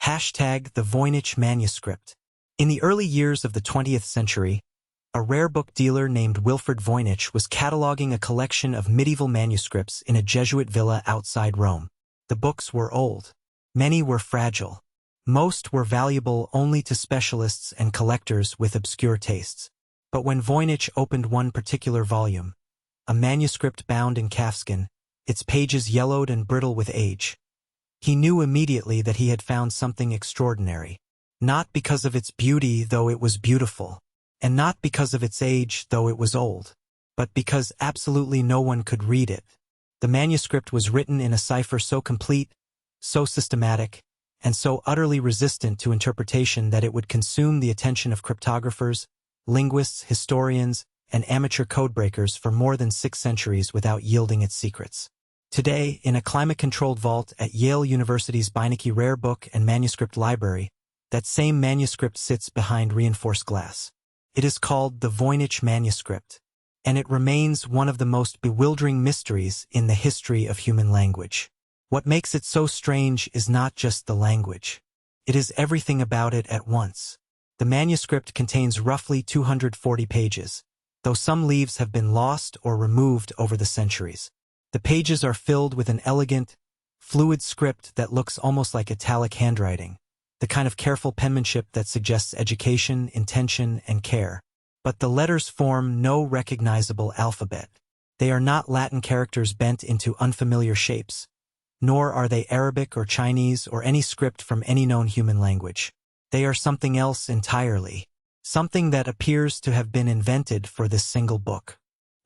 The Voynich Manuscript. In the early years of the 20th century, a rare book dealer named Wilfrid Voynich was cataloging a collection of medieval manuscripts in a Jesuit villa outside Rome. The books were old. Many were fragile. Most were valuable only to specialists and collectors with obscure tastes. But when Voynich opened one particular volume, a manuscript bound in calfskin, its pages yellowed and brittle with age, he knew immediately that he had found something extraordinary. Not because of its beauty, though it was beautiful, and not because of its age, though it was old, but because absolutely no one could read it. The manuscript was written in a cipher so complete, so systematic, and so utterly resistant to interpretation that it would consume the attention of cryptographers, linguists, historians, and amateur codebreakers for more than 6 centuries without yielding its secrets. Today, in a climate-controlled vault at Yale University's Voynich Rare Book and Manuscript Library, that same manuscript sits behind reinforced glass. It is called the Voynich Manuscript, and it remains one of the most bewildering mysteries in the history of human language. What makes it so strange is not just the language. It is everything about it at once. The manuscript contains roughly 240 pages, though some leaves have been lost or removed over the centuries. The pages are filled with an elegant, fluid script that looks almost like italic handwriting, the kind of careful penmanship that suggests education, intention, and care. But the letters form no recognizable alphabet. They are not Latin characters bent into unfamiliar shapes, nor are they Arabic or Chinese or any script from any known human language. They are something else entirely, something that appears to have been invented for this single book.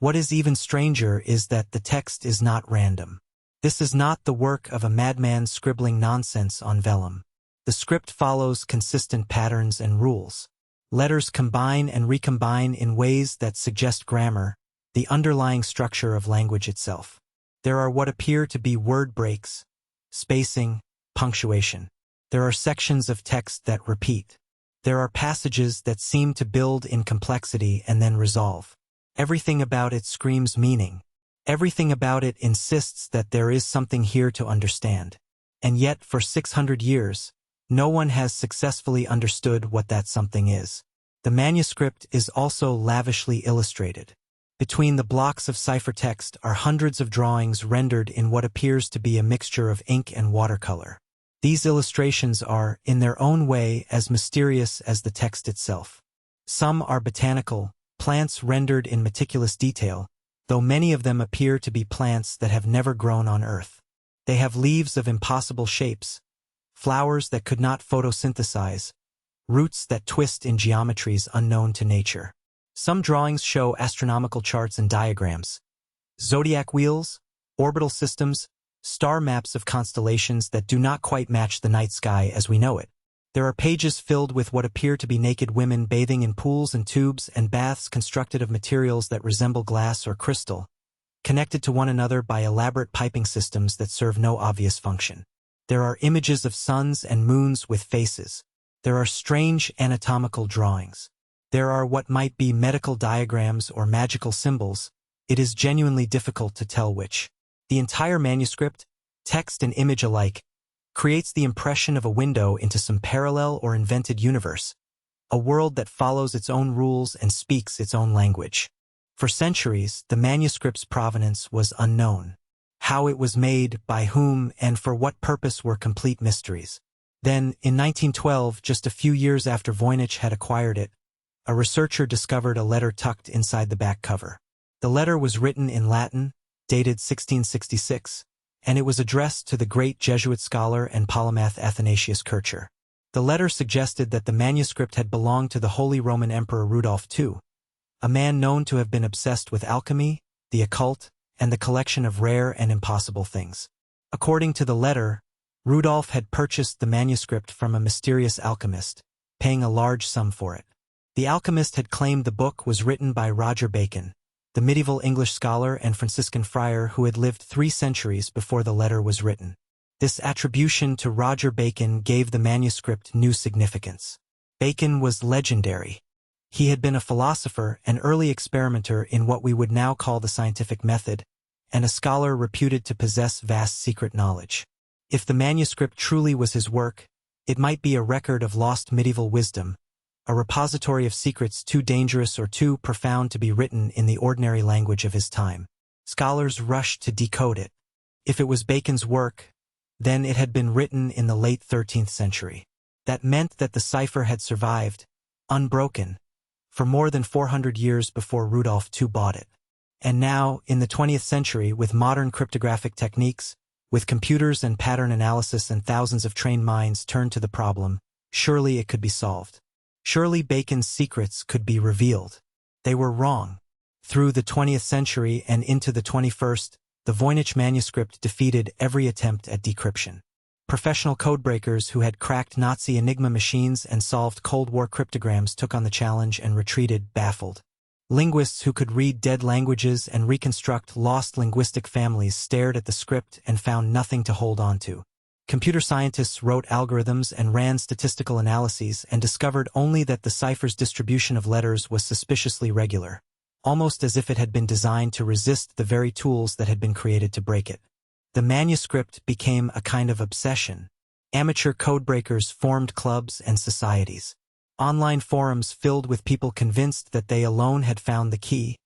What is even stranger is that the text is not random. This is not the work of a madman scribbling nonsense on vellum. The script follows consistent patterns and rules. Letters combine and recombine in ways that suggest grammar, the underlying structure of language itself. There are what appear to be word breaks, spacing, punctuation. There are sections of text that repeat. There are passages that seem to build in complexity and then resolve. Everything about it screams meaning. Everything about it insists that there is something here to understand. And yet, for 600 years, no one has successfully understood what that something is. The manuscript is also lavishly illustrated. Between the blocks of ciphertext are hundreds of drawings rendered in what appears to be a mixture of ink and watercolor. These illustrations are, in their own way, as mysterious as the text itself. Some are botanical, plants rendered in meticulous detail, though many of them appear to be plants that have never grown on Earth. They have leaves of impossible shapes, flowers that could not photosynthesize, roots that twist in geometries unknown to nature. Some drawings show astronomical charts and diagrams, zodiac wheels, orbital systems, star maps of constellations that do not quite match the night sky as we know it. There are pages filled with what appear to be naked women bathing in pools and tubes and baths constructed of materials that resemble glass or crystal, connected to one another by elaborate piping systems that serve no obvious function. There are images of suns and moons with faces. There are strange anatomical drawings. There are what might be medical diagrams or magical symbols. It is genuinely difficult to tell which. The entire manuscript, text and image alike, creates the impression of a window into some parallel or invented universe, a world that follows its own rules and speaks its own language. For centuries, the manuscript's provenance was unknown. How it was made, by whom, and for what purpose were complete mysteries. Then, in 1912, just a few years after Voynich had acquired it, a researcher discovered a letter tucked inside the back cover. The letter was written in Latin, dated 1666, and it was addressed to the great Jesuit scholar and polymath Athanasius Kircher. The letter suggested that the manuscript had belonged to the Holy Roman Emperor Rudolph II, a man known to have been obsessed with alchemy, the occult, and the collection of rare and impossible things. According to the letter, Rudolph had purchased the manuscript from a mysterious alchemist, paying a large sum for it. The alchemist had claimed the book was written by Roger Bacon, the medieval English scholar and Franciscan friar who had lived 3 centuries before the letter was written. This attribution to Roger Bacon gave the manuscript new significance. Bacon was legendary. He had been a philosopher, an early experimenter in what we would now call the scientific method, and a scholar reputed to possess vast secret knowledge. If the manuscript truly was his work, It might be a record of lost medieval wisdom, a repository of secrets too dangerous or too profound to be written in the ordinary language of his time. Scholars rushed to decode it. If it was Bacon's work, then it had been written in the late 13th century. That meant that the cipher had survived, unbroken, for more than 400 years before Rudolf II bought it. And now, in the 20th century, with modern cryptographic techniques, with computers and pattern analysis and thousands of trained minds turned to the problem, surely it could be solved. Surely Bacon's secrets could be revealed. They were wrong. Through the 20th century and into the 21st, the Voynich Manuscript defeated every attempt at decryption. Professional codebreakers who had cracked Nazi Enigma machines and solved Cold War cryptograms took on the challenge and retreated, baffled. Linguists who could read dead languages and reconstruct lost linguistic families stared at the script and found nothing to hold on to. Computer scientists wrote algorithms and ran statistical analyses and discovered only that the cipher's distribution of letters was suspiciously regular, almost as if it had been designed to resist the very tools that had been created to break it. The manuscript became a kind of obsession. Amateur codebreakers formed clubs and societies. Online forums filled with people convinced that they alone had found the key,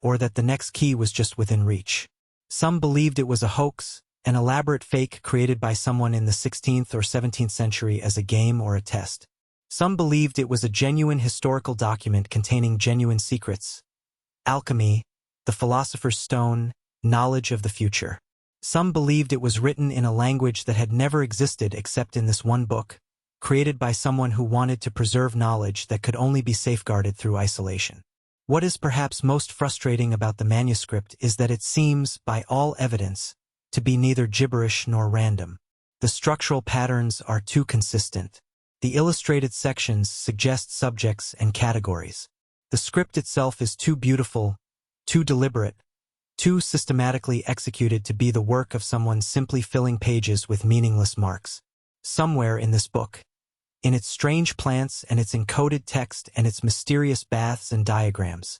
or that the next key was just within reach. Some believed it was a hoax, an elaborate fake created by someone in the 16th or 17th century as a game or a test. Some believed it was a genuine historical document containing genuine secrets. Alchemy, the philosopher's stone, knowledge of the future. Some believed it was written in a language that had never existed except in this one book, created by someone who wanted to preserve knowledge that could only be safeguarded through isolation. What is perhaps most frustrating about the manuscript is that it seems, by all evidence, to be neither gibberish nor random. The structural patterns are too consistent. The illustrated sections suggest subjects and categories. The script itself is too beautiful, too deliberate, too systematically executed to be the work of someone simply filling pages with meaningless marks. Somewhere in this book, in its strange plants and its encoded text and its mysterious baths and diagrams,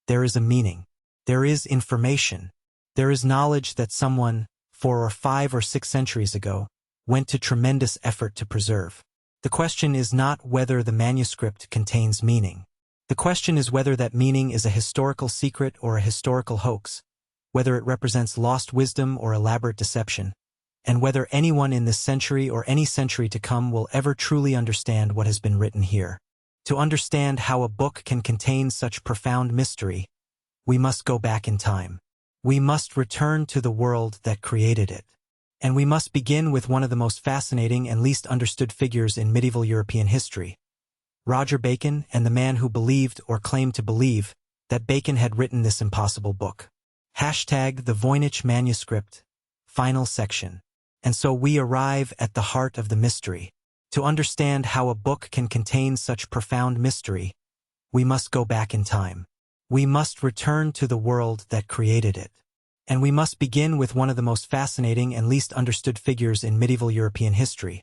there is a meaning. There is information. There is knowledge that someone, 4 or 5 or 6 centuries ago, went to tremendous effort to preserve. The question is not whether the manuscript contains meaning. The question is whether that meaning is a historical secret or a historical hoax, whether it represents lost wisdom or elaborate deception, and whether anyone in this century or any century to come will ever truly understand what has been written here. To understand how a book can contain such profound mystery, we must go back in time. We must return to the world that created it. And we must begin with one of the most fascinating and least understood figures in medieval European history, Roger Bacon, and the man who believed or claimed to believe that Bacon had written this impossible book. #The Voynich Manuscript, final section. And so we arrive at the heart of the mystery. To understand how a book can contain such profound mystery, we must go back in time. We must return to the world that created it. And we must begin with one of the most fascinating and least understood figures in medieval European history,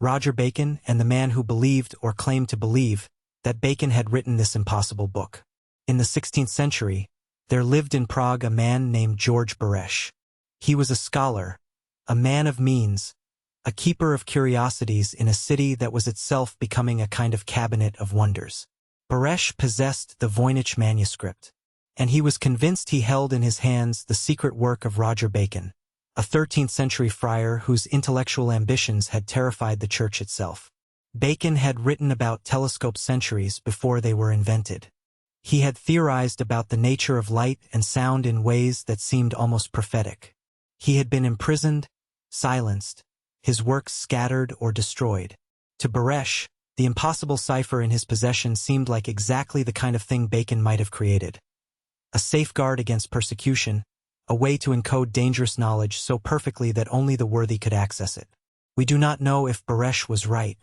Roger Bacon, and the man who believed or claimed to believe that Bacon had written this impossible book. In the 16th century, there lived in Prague a man named George Beresch. He was a scholar, a man of means, a keeper of curiosities in a city that was itself becoming a kind of cabinet of wonders. Beresch possessed the Voynich Manuscript, and he was convinced he held in his hands the secret work of Roger Bacon, a 13th century friar whose intellectual ambitions had terrified the church itself. Bacon had written about telescopes centuries before they were invented. He had theorized about the nature of light and sound in ways that seemed almost prophetic. He had been imprisoned, silenced, his works scattered or destroyed. To Beresch, the impossible cipher in his possession seemed like exactly the kind of thing Bacon might have created. A safeguard against persecution, a way to encode dangerous knowledge so perfectly that only the worthy could access it. We do not know if Beresch was right.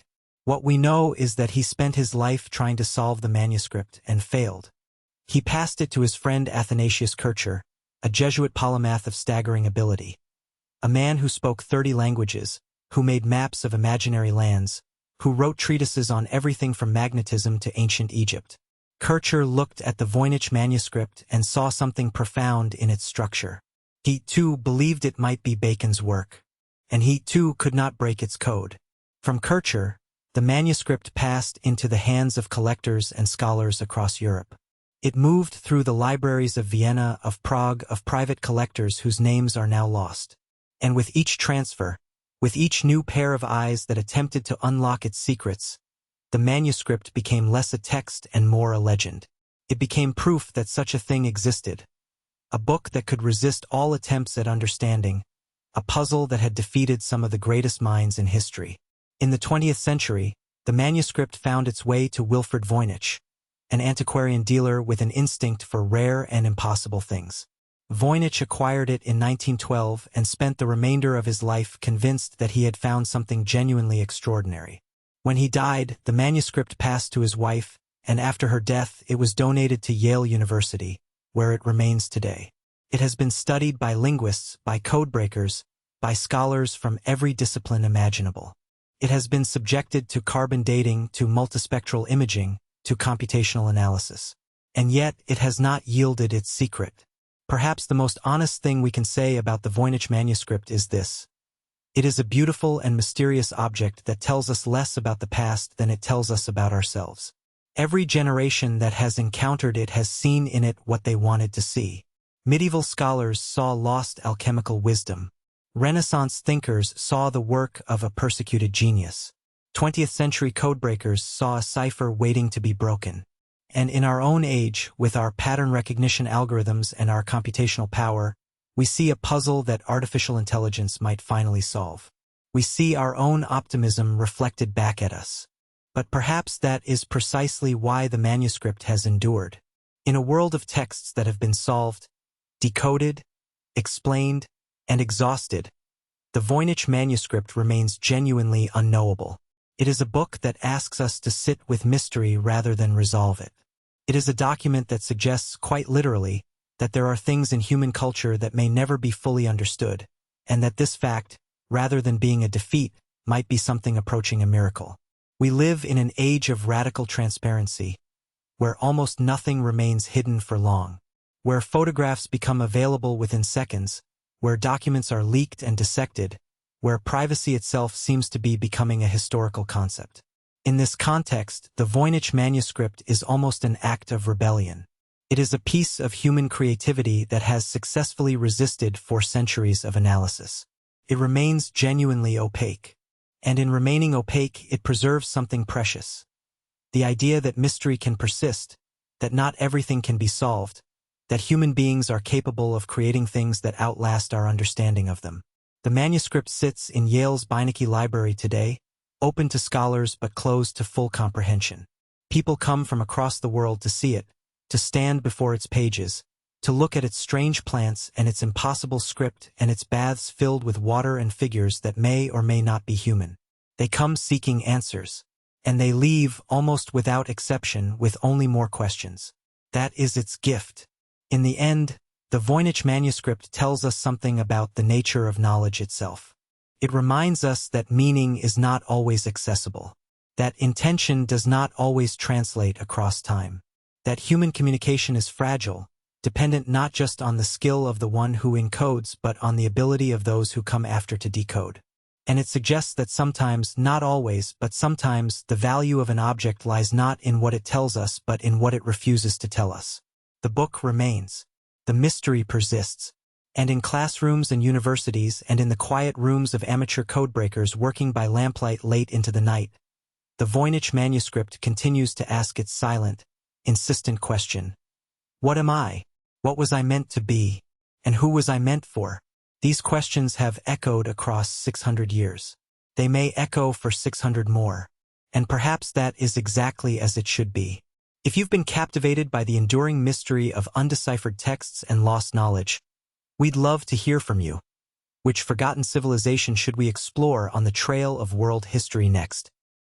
What we know is that he spent his life trying to solve the manuscript and failed. He passed it to his friend Athanasius Kircher, a Jesuit polymath of staggering ability. A man who spoke 30 languages, who made maps of imaginary lands, who wrote treatises on everything from magnetism to ancient Egypt. Kircher looked at the Voynich manuscript and saw something profound in its structure. He, too, believed it might be Bacon's work. And he, too, could not break its code. From Kircher, the manuscript passed into the hands of collectors and scholars across Europe. It moved through the libraries of Vienna, of Prague, of private collectors whose names are now lost. And with each transfer, with each new pair of eyes that attempted to unlock its secrets, the manuscript became less a text and more a legend. It became proof that such a thing existed. A book that could resist all attempts at understanding, a puzzle that had defeated some of the greatest minds in history. In the 20th century, the manuscript found its way to Wilfrid Voynich, an antiquarian dealer with an instinct for rare and impossible things. Voynich acquired it in 1912 and spent the remainder of his life convinced that he had found something genuinely extraordinary. When he died, the manuscript passed to his wife, and after her death it was donated to Yale University, where it remains today. It has been studied by linguists, by codebreakers, by scholars from every discipline imaginable. It has been subjected to carbon dating, to multispectral imaging, to computational analysis. And yet it has not yielded its secret. Perhaps the most honest thing we can say about the Voynich manuscript is this. It is a beautiful and mysterious object that tells us less about the past than it tells us about ourselves. Every generation that has encountered it has seen in it what they wanted to see. Medieval scholars saw lost alchemical wisdom. Renaissance thinkers saw the work of a persecuted genius. 20th century codebreakers saw a cipher waiting to be broken. And in our own age, with our pattern recognition algorithms and our computational power, we see a puzzle that artificial intelligence might finally solve. We see our own optimism reflected back at us. But perhaps that is precisely why the manuscript has endured. In a world of texts that have been solved, decoded, explained, and exhausted, the Voynich manuscript remains genuinely unknowable. It is a book that asks us to sit with mystery rather than resolve it. It is a document that suggests, quite literally, that there are things in human culture that may never be fully understood, and that this fact, rather than being a defeat, might be something approaching a miracle. We live in an age of radical transparency, where almost nothing remains hidden for long, where photographs become available within seconds, where documents are leaked and dissected, where privacy itself seems to be becoming a historical concept. In this context, the Voynich manuscript is almost an act of rebellion. It is a piece of human creativity that has successfully resisted for centuries of analysis. It remains genuinely opaque. And in remaining opaque, it preserves something precious. The idea that mystery can persist, that not everything can be solved, that human beings are capable of creating things that outlast our understanding of them. The manuscript sits in Yale's Beinecke Library today, open to scholars but closed to full comprehension. People come from across the world to see it, to stand before its pages, to look at its strange plants and its impossible script and its baths filled with water and figures that may or may not be human. They come seeking answers, and they leave, almost without exception, with only more questions. That is its gift. In the end, the Voynich manuscript tells us something about the nature of knowledge itself. It reminds us that meaning is not always accessible, that intention does not always translate across time, that human communication is fragile, dependent not just on the skill of the one who encodes but on the ability of those who come after to decode. And it suggests that sometimes, not always, but sometimes, the value of an object lies not in what it tells us but in what it refuses to tell us. The book remains. The mystery persists. And in classrooms and universities and in the quiet rooms of amateur codebreakers working by lamplight late into the night, the Voynich manuscript continues to ask its silent, insistent question. What am I? What was I meant to be? And who was I meant for? These questions have echoed across 600 years. They may echo for 600 more. And perhaps that is exactly as it should be. If you've been captivated by the enduring mystery of undeciphered texts and lost knowledge, we'd love to hear from you. Which forgotten civilization should we explore on the trail of world history next?